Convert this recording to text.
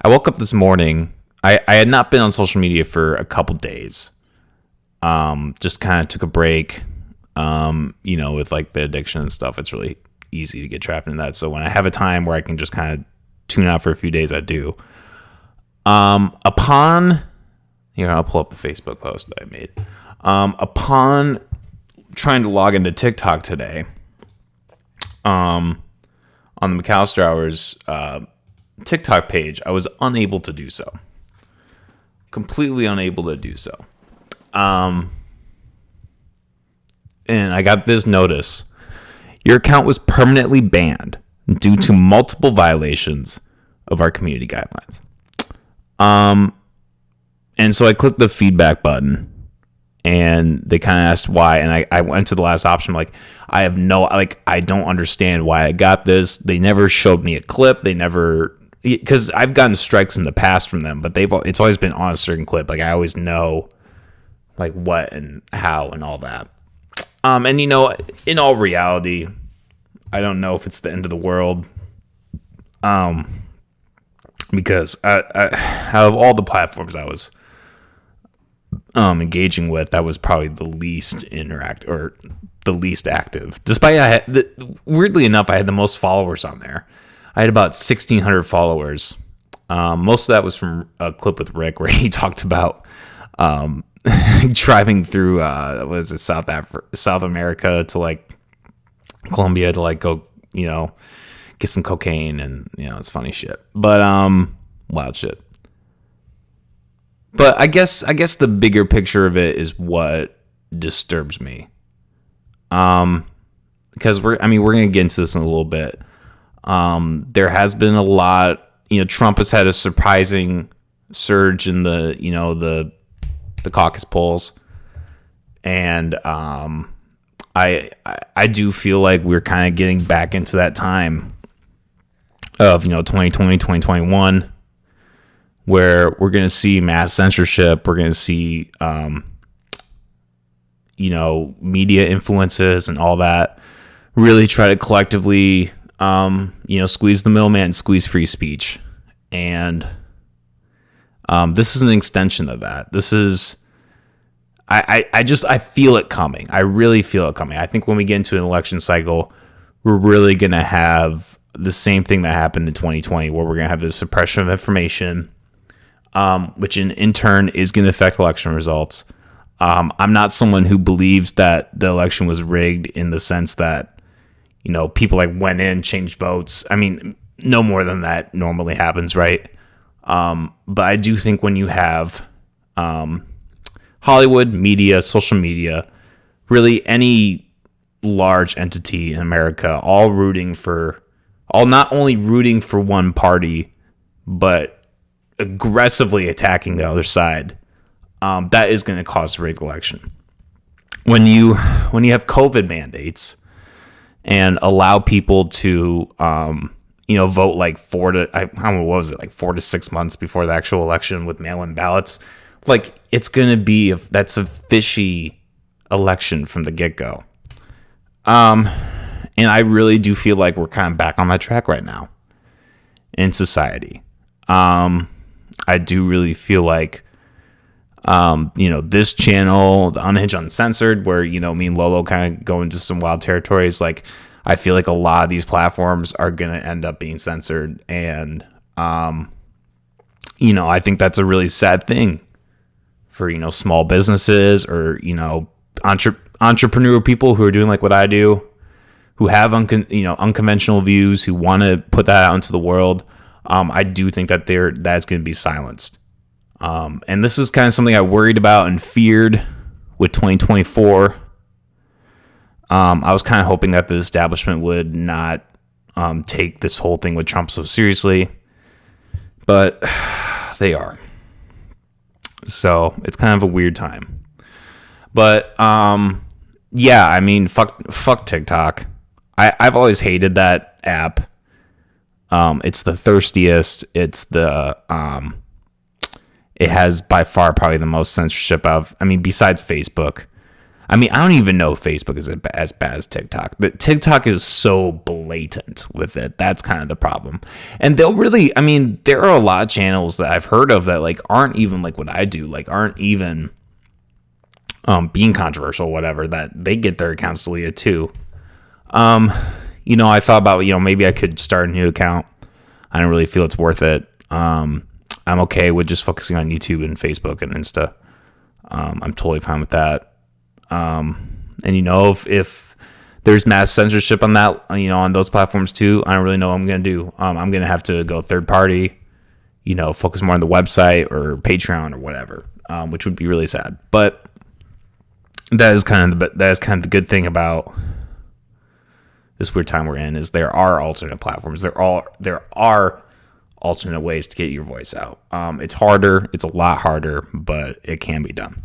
I woke up this morning. I had not been on social media for a couple days. Just kind of took a break. With like the addiction and stuff, it's really easy to get trapped in that. So when I have a time where I can just kind of tune out for a few days, I do. I'll pull up the Facebook post that I made. Upon trying to log into TikTok today, on the McAllister Hours TikTok page, I was unable to do so. Completely unable to do so. And I got this notice. Your account was permanently banned due to multiple violations of our community guidelines. And so I clicked the feedback button and they kind of asked why. And I went to the last option. Like, I don't understand why I got this. They never showed me a clip. Because I've gotten strikes in the past from them, but it's always been on a certain clip. Like, I always know like what and how and all that. And in all reality, I don't know if it's the end of the world. Because out of all the platforms I was engaging with, that was probably the least the least active. Despite weirdly enough, I had the most followers on there. I had about 1,600 followers. Most of that was from a clip with Rick where he talked about driving through South America to like Colombia to like go get some cocaine, and it's funny shit, but wild shit. But I guess the bigger picture of it is what disturbs me, because we're gonna get into this in a little bit. There has been a lot. Trump has had a surprising surge in the caucus polls, and I do feel like we're kind of getting back into that time of 2020, 2021, where we're going to see mass censorship. We're going to see media influences and all that really try to collectively squeeze the middleman, squeeze free speech. And this is an extension of that. This is, I feel it coming. I really feel it coming. I think when we get into an election cycle, we're really going to have the same thing that happened in 2020, where we're going to have this suppression of information, which in turn is going to affect election results. I'm not someone who believes that the election was rigged in the sense that, people like went in, changed votes. I mean, no more than that normally happens, right? But I do think when you have Hollywood, media, social media, really any large entity in America, all not only rooting for one party, but aggressively attacking the other side, that is going to cause a rigged election. When you have COVID mandates and allow people to vote like 4 to 6 months before the actual election with mail-in ballots, like, it's going to be that's a fishy election from the get-go. And I really do feel like we're kind of back on that track right now in society. I do really feel like, this channel, the Unhinged, Uncensored, where, me and Lolo kind of go into some wild territories. Like, I feel like a lot of these platforms are going to end up being censored. And, I think that's a really sad thing for, small businesses or, entrepreneur people who are doing like what I do, who have unconventional views, who want to put that out into the world. I do think that that's going to be silenced. And this is kind of something I worried about and feared with 2024. I was kind of hoping that the establishment would not take this whole thing with Trump so seriously, but they are. So it's kind of a weird time. But yeah, I mean, fuck TikTok. I've always hated that app. It's the thirstiest. It's it has by far probably the most censorship besides Facebook. I mean, I don't even know if Facebook is as bad as TikTok, but TikTok is so blatant with it. That's kind of the problem. And they'll really, I mean, there are a lot of channels that I've heard of that like aren't even like what I do, like aren't even being controversial, whatever, that they get their accounts deleted too. You know, I thought about, you know, maybe I could start a new account. I don't really feel it's worth it. I'm okay with just focusing on YouTube and Facebook and Insta. I'm totally fine with that. And you know, if there's mass censorship on that, you know, on those platforms too, I don't really know what I'm going to do. I'm going to have to go third party, you know, focus more on the website or Patreon or whatever, which would be really sad. But that is kind of the good thing about this weird time we're in, is there are alternate platforms. There are alternate ways to get your voice out. It's harder. It's a lot harder, but it can be done.